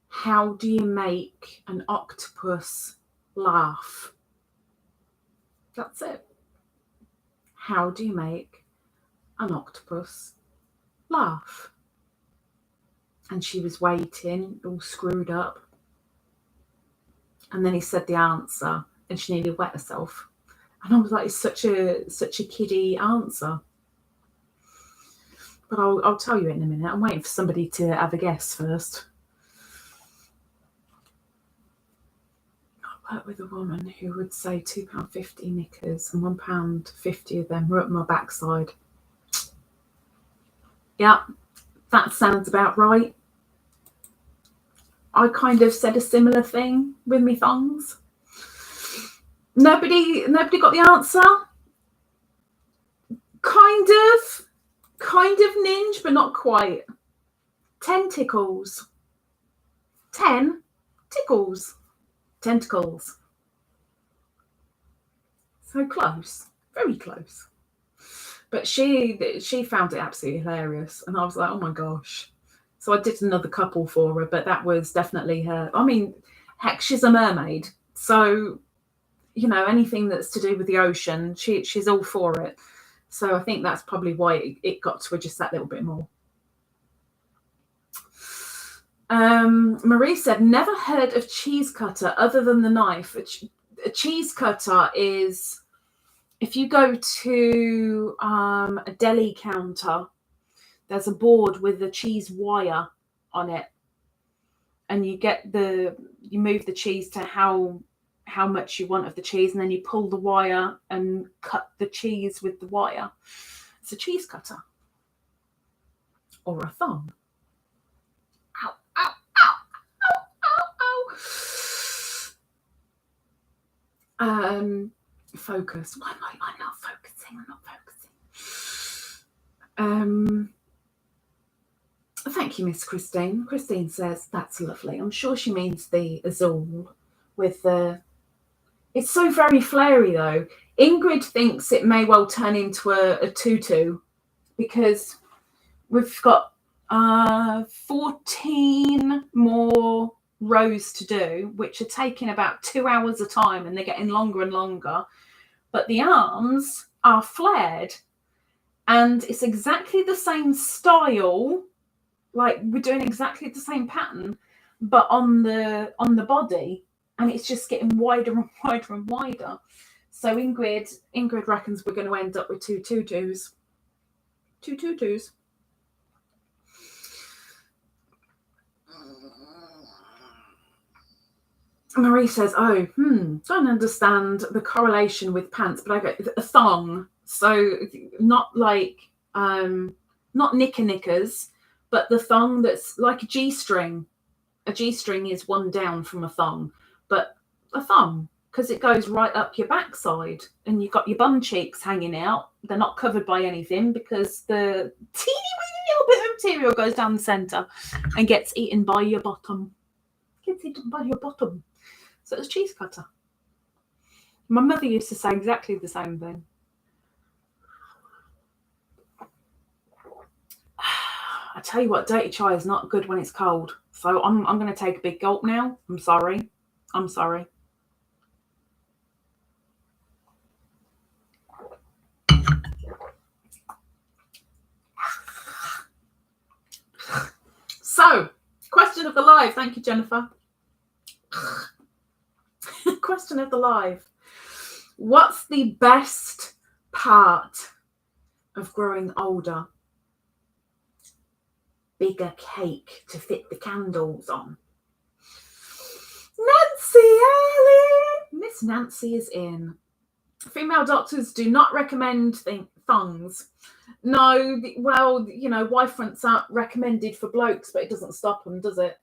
How do you make an octopus laugh? That's it. How do you make an octopus laugh? And she was waiting, all screwed up. And then he said the answer. And she nearly wet herself. And I was like, it's such a kiddie answer. But I'll tell you in a minute. I'm waiting for somebody to have a guess first. I worked with a woman who would say £2.50 knickers and £1.50 of them were up my backside. Yeah, that sounds about right. I kind of said a similar thing with me thongs. Nobody got the answer. Kind of ninja, but not quite. 10 tickles. 10 tickles. Tentacles. So close. Very close. But she found it absolutely hilarious. And I was like, oh my gosh. So I did another couple for her, but that was definitely her. I mean, heck, she's a mermaid. So you know, anything that's to do with the ocean, she's all for it. So I think that's probably why it got to her just that little bit more. Marie said, never heard of cheese cutter other than the knife. A cheese cutter is, if you go to a deli counter, there's a board with a cheese wire on it. And you move the cheese to how much you want of the cheese, and then you pull the wire and cut the cheese with the wire. It's a cheese cutter or a thumb. Ow, ow, ow, ow, ow, ow. Focus. Why am I not focusing? I'm not focusing. Thank you, Miss Christine. Christine says, that's lovely. I'm sure she means the azul with the... It's so very flary, though. Ingrid thinks it may well turn into a tutu because we've got 14 more rows to do, which are taking about 2 hours a time, and they're getting longer and longer. But the arms are flared, and it's exactly the same style. Like, we're doing exactly the same pattern, but on the body. And it's just getting wider and wider and wider. So Ingrid reckons we're going to end up with two tutus. Two tutus. Marie says, oh, don't understand the correlation with pants, but I get a thong. So not like, not knickers, but the thong that's like a G-string. A G-string is one down from a thong, but a thong, because it goes right up your backside and you've got your bum cheeks hanging out. They're not covered by anything because the teeny weeny little bit of material goes down the centre and gets eaten by your bottom. Gets eaten by your bottom. So it's a cheese cutter. My mother used to say exactly the same thing. I tell you what, dirty chai is not good when it's cold. So I'm going to take a big gulp now. I'm sorry. I'm sorry. So, question of the live. Thank you, Jennifer. Question of the live. What's the best part of growing older? Bigger cake to fit the candles on. Nancy Alley! Miss Nancy is in. Female doctors do not recommend thongs. No, well, you know, Y-fronts are recommended for blokes, but it doesn't stop them, does it?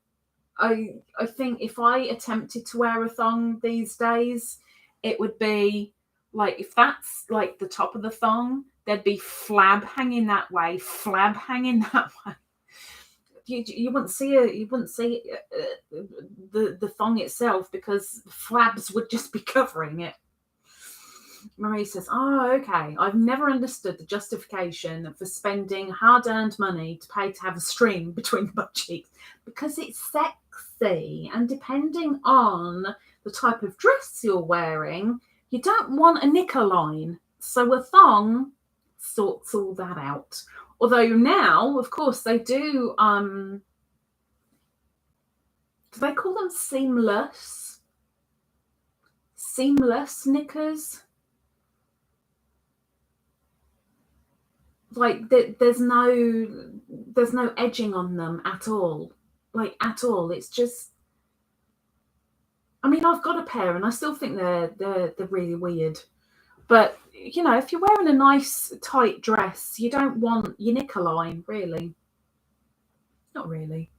I think if I attempted to wear a thong these days, it would be like, if that's like the top of the thong, there'd be flab hanging that way, flab hanging that way. You wouldn't see the thong itself because flabs would just be covering it. Marie says, oh, okay. I've never understood the justification for spending hard-earned money to pay to have a string between the butt cheeks because it's sexy. And depending on the type of dress you're wearing, you don't want a knicker line. So a thong sorts all that out. Although now, of course, they do they call them seamless? Seamless knickers? Like there's no edging on them at all. Like at all. It's just, I mean, I've got a pair and I still think they're really weird. But you know, if you're wearing a nice tight dress, you don't want your knicker line, really. Not really.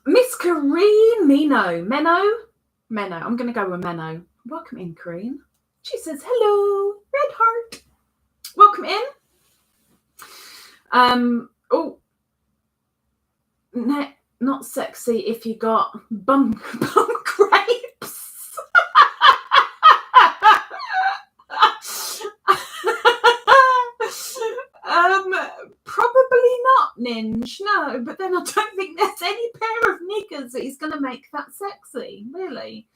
Miss Corrine Meno. I'm going to go with Meno. Welcome in, Corrine. She says, hello, red heart. Welcome in. Oh, not sexy if you got bum grapes. Probably not, Ninja. No, but then I don't think there's any pair of knickers that is going to make that sexy, really.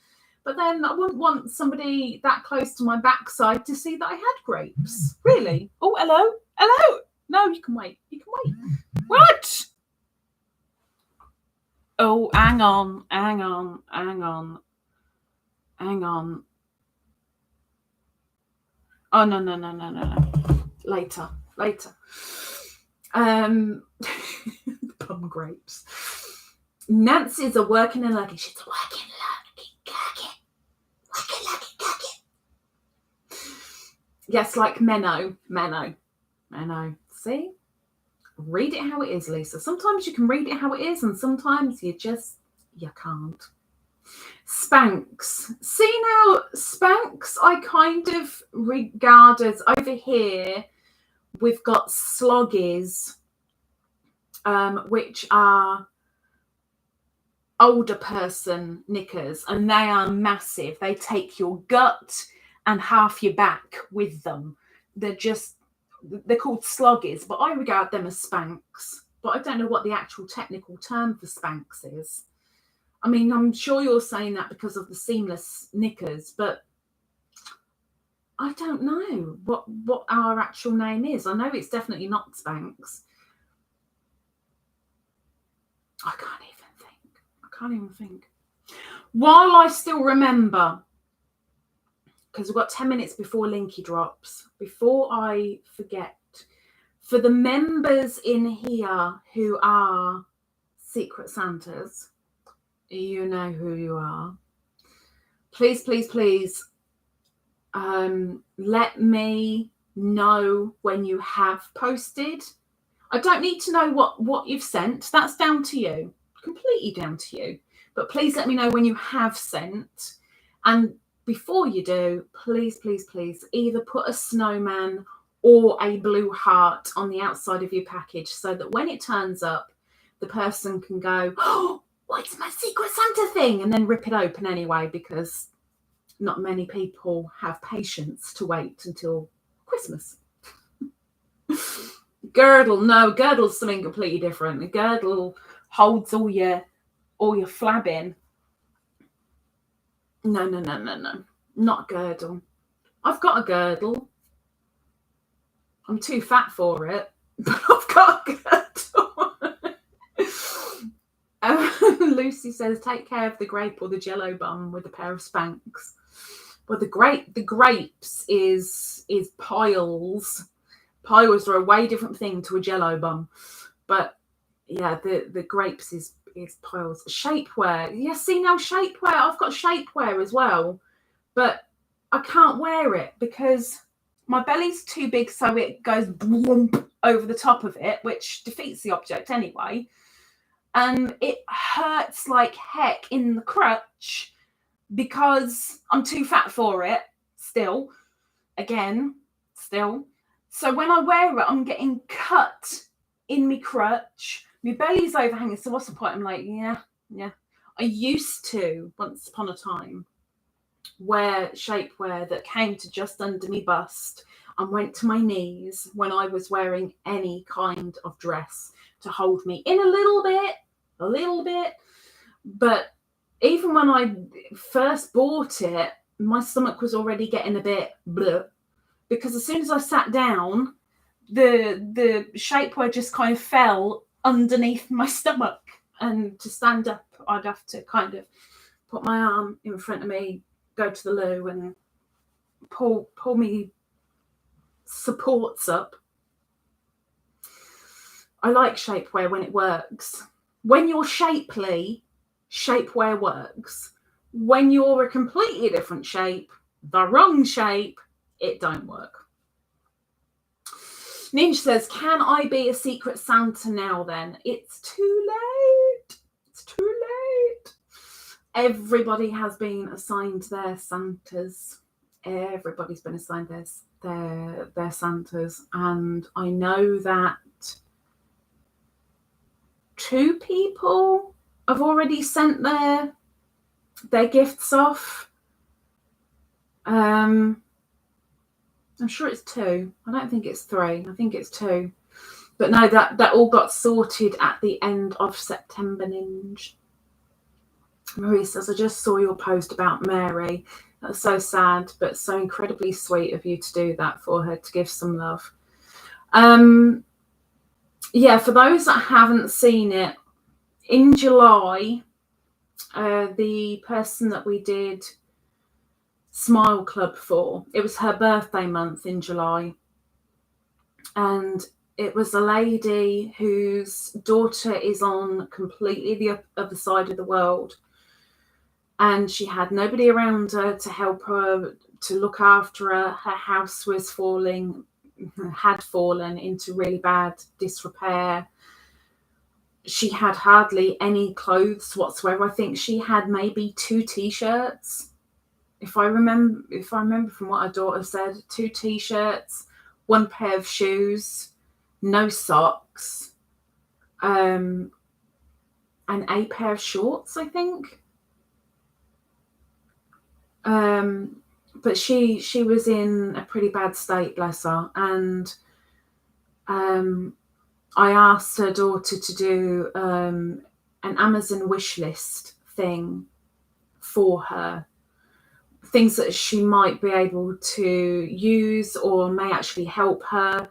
But then I wouldn't want somebody that close to my backside to see that I had grapes. Really? Oh, hello? Hello? No, you can wait. You can wait. What? Oh, hang on. Oh, no. Later. Bum grapes. Nancy's a working and lucky. She's a working lucky cookie. Working lucky cookie. Yes, like Meno. See? Read it how it is, Lisa. Sometimes you can read it how it is, and sometimes you can't. Spanx. See now, Spanx I kind of regard as over here. We've got sloggies, which are older person knickers, and they are massive. They take your gut and half your back with them. They're called sloggies, but I regard them as Spanx. But I don't know what the actual technical term for Spanx is. I mean, I'm sure you're saying that because of the seamless knickers, but I don't know what our actual name is. I know it's definitely not Spanx. I can't even think. While I still remember, because we've got 10 minutes before Linky drops, before I forget, for the members in here who are Secret Santas, you know who you are. Please, let me know when you have posted. I don't need to know what you've sent. That's down to you. completely down to you. But please let me know when you have sent. And before you do, please, please, please either put a snowman or a blue heart on the outside of your package so that when it turns up, the person can go, oh, what's my Secret Santa thing? And then rip it open anyway, because not many people have patience to wait until Christmas. Girdle, no, girdle's something completely different. A girdle holds all your flabbing. No, not girdle. I've got a girdle. I'm too fat for it, but I've got a girdle. Lucy says, take care of the grape or the jello bum with a pair of Spanx. Well, the grapes is piles. Piles are a way different thing to a jello bum, but yeah, the grapes is piles. Shapewear, yeah. See now, shapewear. I've got shapewear as well, but I can't wear it because my belly's too big, so it goes over the top of it, which defeats the object anyway. And it hurts like heck in the crutch because I'm too fat for it still. So when I wear it, I'm getting cut in my crutch. My belly's overhanging. So what's the point? I'm like, yeah. I used to, once upon a time, wear shapewear that came to just under my bust and went to my knees when I was wearing any kind of dress to hold me in a little bit. But even when I first bought it, my stomach was already getting a bit bleh, because as soon as I sat down, the shapewear just kind of fell underneath my stomach, and to stand up, I'd have to kind of put my arm in front of me, go to the loo, and pull me supports up. I like shapewear when it works. When you're shapely, shapewear works. When you're a completely different shape, the wrong shape, it don't work. Ninja says, can I be a Secret Santa now then? It's too late. It's too late. Everybody has been assigned their Santas. Everybody's been assigned their Santas. And I know that 2 people have already sent their gifts off. I'm sure it's 2. I don't think it's 3. I think it's 2. But no, that all got sorted at the end of September, Ninja. Marie says, I just saw your post about Mary. That's so sad, but so incredibly sweet of you to do that for her, to give some love. Yeah, for those that haven't seen it, in July, the person that we did Smile Club for, it was her birthday month in July, and it was a lady whose daughter is on completely the other side of the world, and she had nobody around her to help her, to look after her. Her house was had fallen into really bad disrepair. She had hardly any clothes whatsoever. I think she had maybe 2 t-shirts. If I remember from what her daughter said, 2 t-shirts, 1 pair of shoes, no socks, and a pair of shorts, I think. But she was in a pretty bad state, bless her. And I asked her daughter to do an Amazon wish list thing for her. Things that she might be able to use or may actually help her.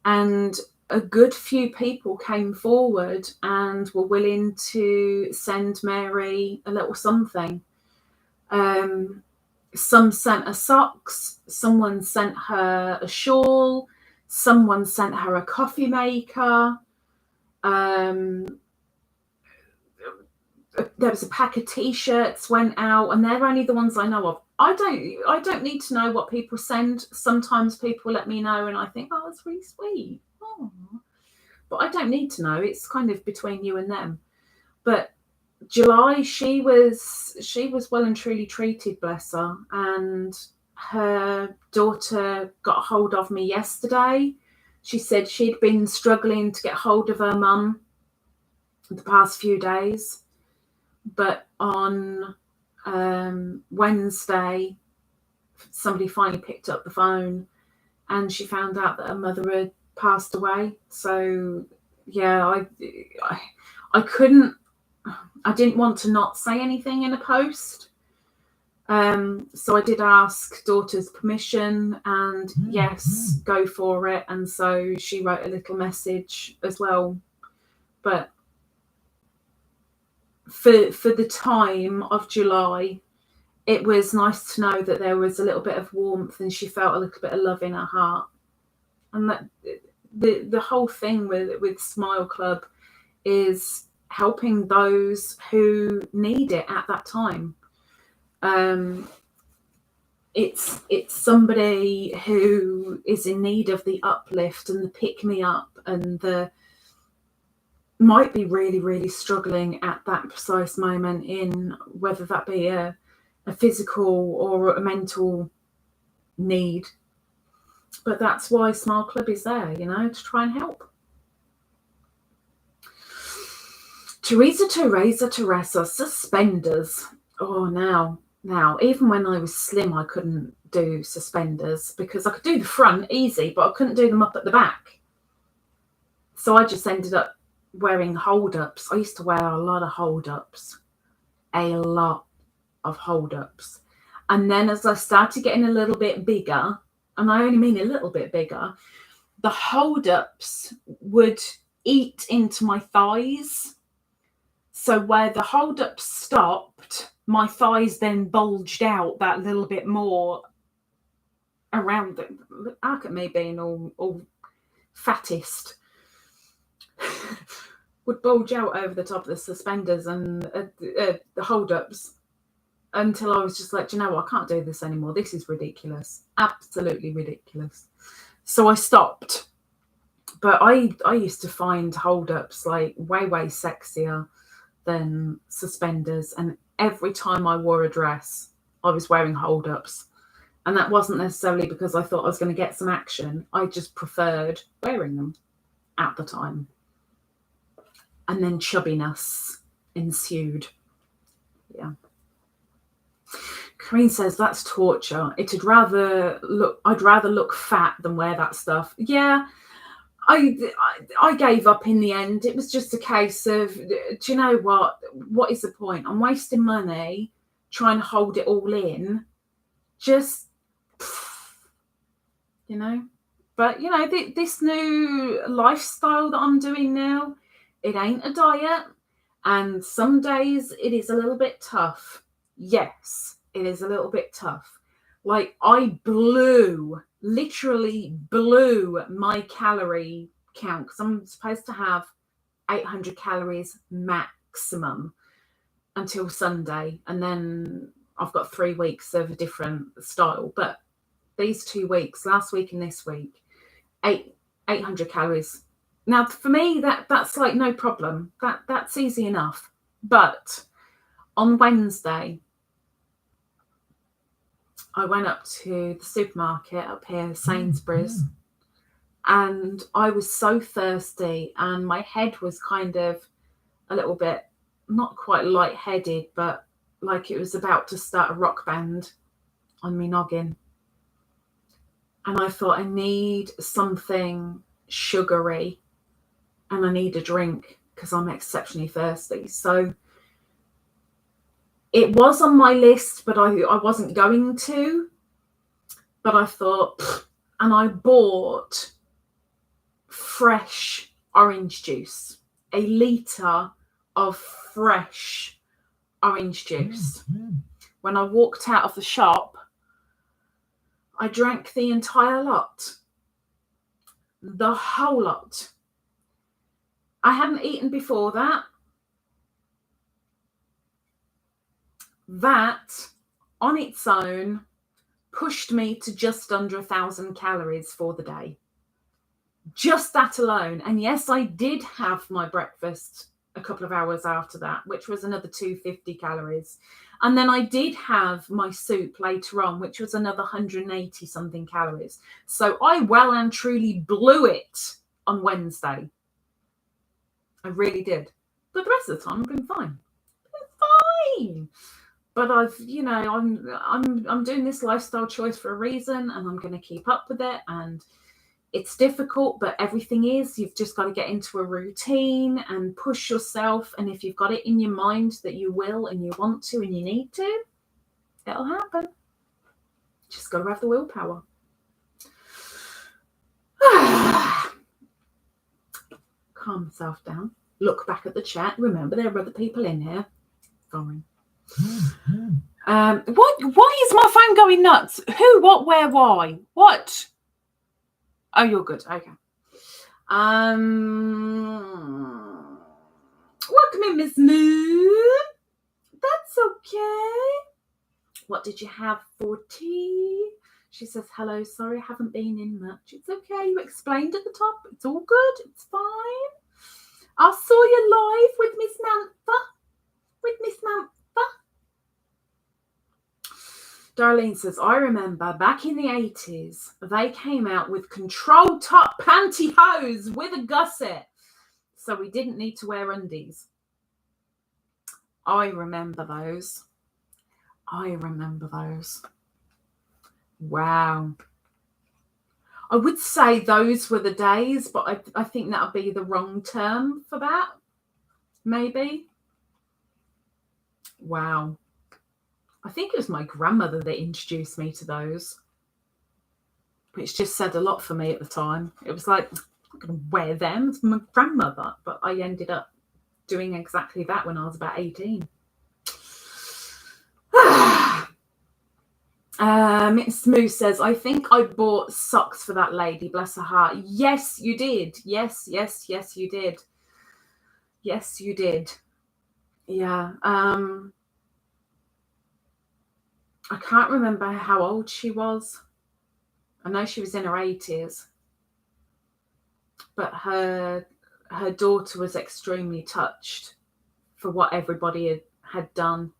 And a good few people came forward and were willing to send Mary a little something. Some sent her socks, someone sent her a shawl, someone sent her a coffee maker. There was a pack of t-shirts went out, and they're only the ones I know of. I don't need to know what people send. Sometimes people let me know and I think, oh, that's really sweet. Oh. But I don't need to know. It's kind of between you and them. But July, she was well and truly treated, bless her. And her daughter got hold of me yesterday. She said she'd been struggling to get hold of her mum the past few days, but on Wednesday, somebody finally picked up the phone and she found out that her mother had passed away. So yeah, I couldn't, I didn't want to not say anything in a post. So I did ask daughter's permission, and yes, go for it. And so she wrote a little message as well. But for the time of July, it was nice to know that there was a little bit of warmth and she felt a little bit of love in her heart. And that the whole thing with Smile Club is helping those who need it at that time. It's somebody who is in need of the uplift and the pick me up, and the might be really, really struggling at that precise moment, in whether that be a physical or a mental need. But that's why Smile Club is there, you know, to try and help. Teresa, suspenders. Oh, now, even when I was slim, I couldn't do suspenders because I could do the front easy, but I couldn't do them up at the back. So I just ended up wearing hold-ups. I used to wear a lot of hold-ups. And then as I started getting a little bit bigger, and I only mean a little bit bigger, the hold-ups would eat into my thighs. So where the hold-up stopped, my thighs then bulged out that little bit more around them. Look at me being all fattest. Would bulge out over the top of the suspenders and the hold-ups, until I was just like, do you know what? I can't do this anymore. This is ridiculous. Absolutely ridiculous. So I stopped. But I used to find hold-ups like way sexier than suspenders. And every time I wore a dress, I was wearing hold-ups. And that wasn't necessarily because I thought I was going to get some action. I just preferred wearing them at the time. And then chubbiness ensued. Yeah. Karine says that's torture. I'd rather look fat than wear that stuff. Yeah, I gave up in the end. It was just a case of, do you know what? What is the point? I'm wasting money trying to hold it all in. Just, you know. But, you know, this new lifestyle that I'm doing now, it ain't a diet. And some days it is a little bit tough. Yes, it is a little bit tough. Like, I literally blew my calorie count, because I'm supposed to have 800 calories maximum until Sunday. And then I've got 3 weeks of a different style. But these 2 weeks, last week and this week, 800 calories. Now, for me, that's like no problem. That's easy enough. But on Wednesday, I went up to the supermarket up here, Sainsbury's, and I was so thirsty, and my head was kind of a little bit, not quite lightheaded, but like it was about to start a rock band on me noggin. And I thought, I need something sugary and I need a drink because I'm exceptionally thirsty. So it was on my list, but I wasn't going to. But I thought, and I bought fresh orange juice, a litre of fresh orange juice. When I walked out of the shop, I drank the entire lot. The whole lot. I hadn't eaten before that. That on its own pushed me to just under 1,000 calories for the day. Just that alone. And yes, I did have my breakfast a couple of hours after that, which was another 250 calories. And then I did have my soup later on, which was another 180 something calories. So I well and truly blew it on Wednesday. I really did. But the rest of the time I've been fine. Fine. But I've, you know, I'm doing this lifestyle choice for a reason, and I'm going to keep up with it. And it's difficult, but everything is. You've just got to get into a routine and push yourself. And if you've got it in your mind that you will and you want to and you need to, it'll happen. Just got to have the willpower. Calm myself down. Look back at the chat. Remember, there are other people in here. Fine. Why is my phone going nuts? Who, what, where, why? What? Oh, you're good. Okay. Welcome in, Miss Moon. That's okay. What did you have for tea? She says, hello, sorry, I haven't been in much. It's okay. You explained at the top. It's all good. It's fine. I saw you live with Miss Mantha. Darlene says, I remember back in the 80s, they came out with control top pantyhose with a gusset. So we didn't need to wear undies. I remember those. Wow. I would say those were the days, but I think that would be the wrong term for that. Maybe. Wow. I think it was my grandmother that introduced me to those, which just said a lot for me at the time. It was like, I'm not going to wear them. It's my grandmother. But I ended up doing exactly that when I was about 18. Smooth says, I think I bought socks for that lady, bless her heart. Yes, you did. Yes, you did. Yes, you did. Yeah. I can't remember how old she was. I know she was in her 80s. But her daughter was extremely touched for what everybody had done.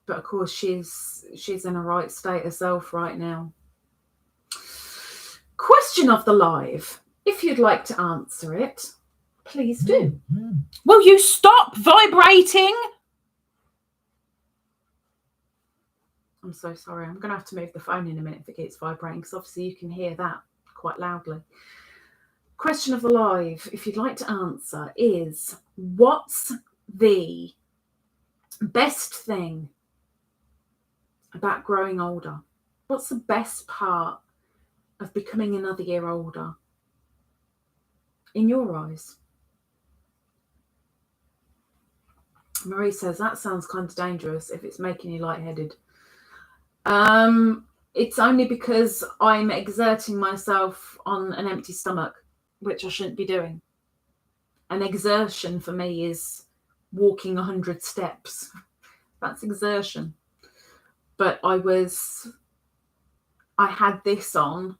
But of course, she's in a right state herself right now. Question of the live. If you'd like to answer it, please do. Will you stop vibrating? I'm so sorry. I'm going to have to move the phone in a minute if it keeps vibrating, because obviously you can hear that quite loudly. Question of the live, if you'd like to answer, is what's the best thing about growing older? What's the best part of becoming another year older in your eyes? Marie says, that sounds kind of dangerous if it's making you lightheaded. It's only because I'm exerting myself on an empty stomach, which I shouldn't be doing. An exertion for me is walking 100 steps. That's exertion. But I had this on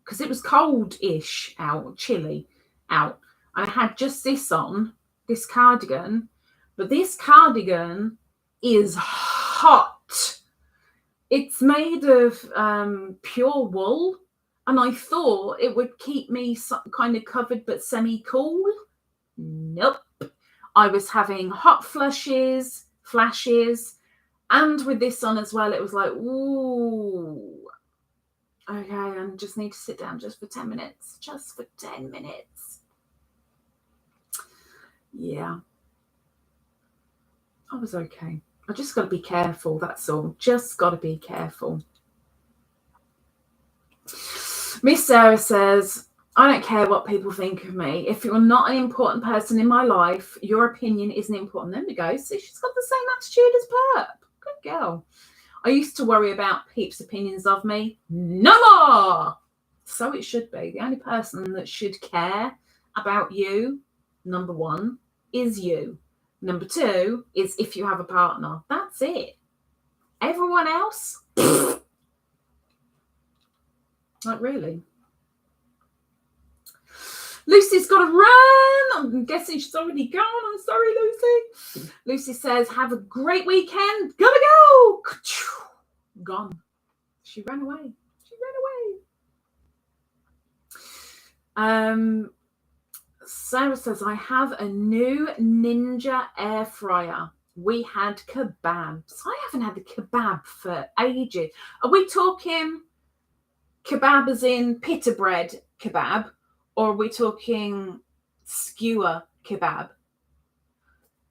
because it was cold-ish out, chilly out. I had just this on, this cardigan, but this cardigan is hot. It's made of pure wool, and I thought it would keep me kind of covered but semi-cool. Nope. I was having hot flashes, and with this on as well, it was like, ooh, okay, I just need to sit down just for 10 minutes. Just for 10 minutes. Yeah. I was okay. I just got to be careful, that's all. Just got to be careful. Miss Sarah says, I don't care what people think of me. If you're not an important person in my life, your opinion isn't important. There we go. See, she's got the same attitude as Purp. Good girl. I used to worry about peeps' opinions of me. No more! So it should be. The only person that should care about you, number one, is you. Number two is if you have a partner. That's it. Everyone else? Like, really? Lucy's got to run. I'm guessing she's already gone. I'm sorry, Lucy. Lucy says, have a great weekend. Gotta go. Gone. She ran away. Sarah says, I have a new Ninja air fryer. We had kebabs. I haven't had a kebab for ages. Are we talking kebab as in pita bread kebab, or are we talking skewer kebab?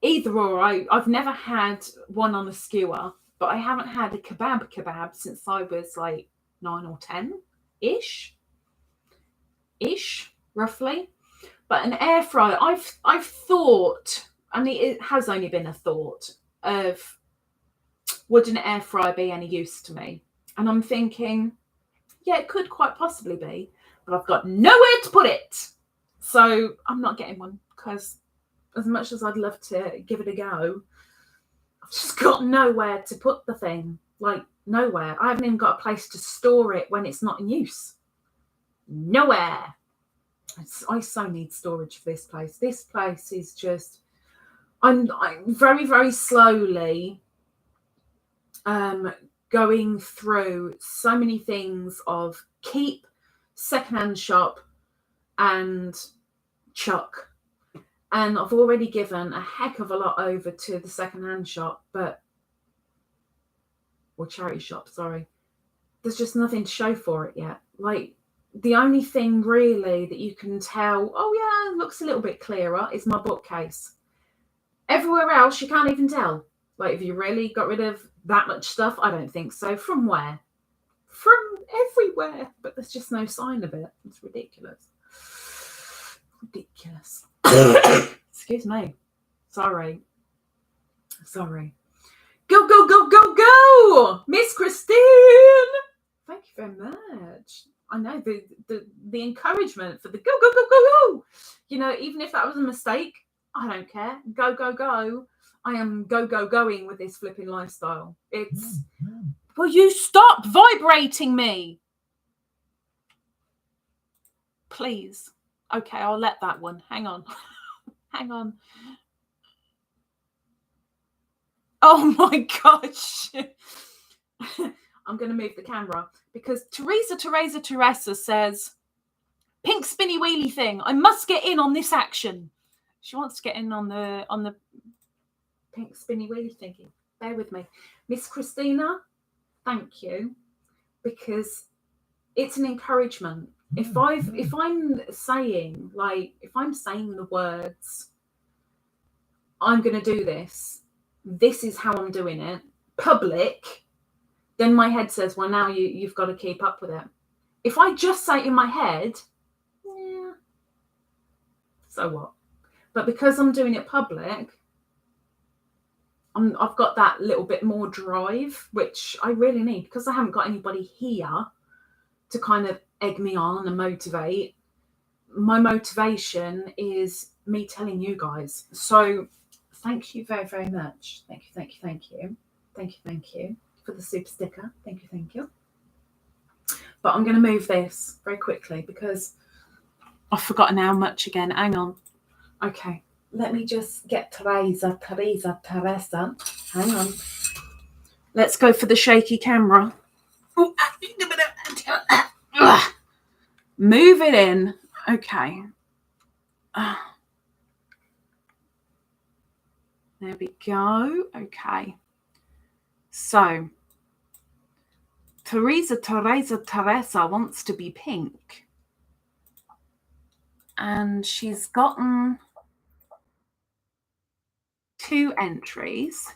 Either or. I've never had one on a skewer, but I haven't had a kebab since I was like 9 or 10-ish, roughly. But an air fryer, I've thought, and it has only been a thought of, would an air fryer be any use to me? And I'm thinking, yeah, it could quite possibly be, but I've got nowhere to put it. So I'm not getting one, because as much as I'd love to give it a go, I've just got nowhere to put the thing. Like, nowhere. I haven't even got a place to store it when it's not in use. Nowhere. I so need storage for this place. This place is just, I'm very, very slowly going through so many things of keep, secondhand shop, and chuck. And I've already given a heck of a lot over to the secondhand shop, or charity shop, sorry. There's just nothing to show for it yet. Like, the only thing really that you can tell, oh yeah, it looks a little bit clearer, is my bookcase. Everywhere else, you can't even tell. Like, if you really got rid of that much stuff, I don't think so. From where? From everywhere. But there's just no sign of it. It's ridiculous. Ridiculous. Excuse me. Sorry. Go, go, go, go, go! Miss Christine! Thank you very much. I know the encouragement for the go, go, go, go, go. You know, even if that was a mistake, I don't care. Go, go, go. I am going with this flipping lifestyle. It's, will you stop vibrating me? Please. Okay, I'll let that one. Hang on. Hang on. Oh my gosh. I'm going to move the camera because Teresa says, pink spinny wheelie thing. I must get in on this action. She wants to get in on the pink spinny wheelie thingy. Bear with me. Miss Christina, thank you, because it's an encouragement. If I'm saying the words, I'm going to do this, this is how I'm doing it, public, then my head says, well, now you've got to keep up with it. If I just say it in my head, yeah, so what? But because I'm doing it public, I've got that little bit more drive, which I really need, because I haven't got anybody here to kind of egg me on and motivate. My motivation is me telling you guys. So thank you very, very much. Thank you for the super sticker. Thank you. But I'm going to move this very quickly because I've forgotten how much again. Hang on. Okay. Let me just get Teresa. Hang on. Let's go for the shaky camera. Move it in. Okay. There we go. Okay. So, Teresa wants to be pink. And she's gotten 2 entries.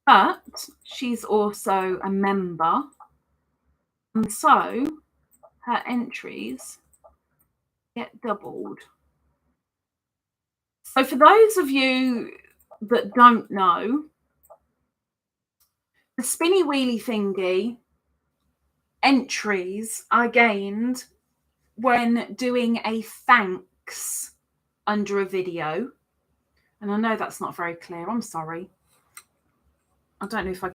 But she's also a member. And so her entries get doubled. So for those of you that don't know, the spinny wheelie thingy entries are gained when doing a thanks under a video. And I know that's not very clear. I'm sorry. I don't know if I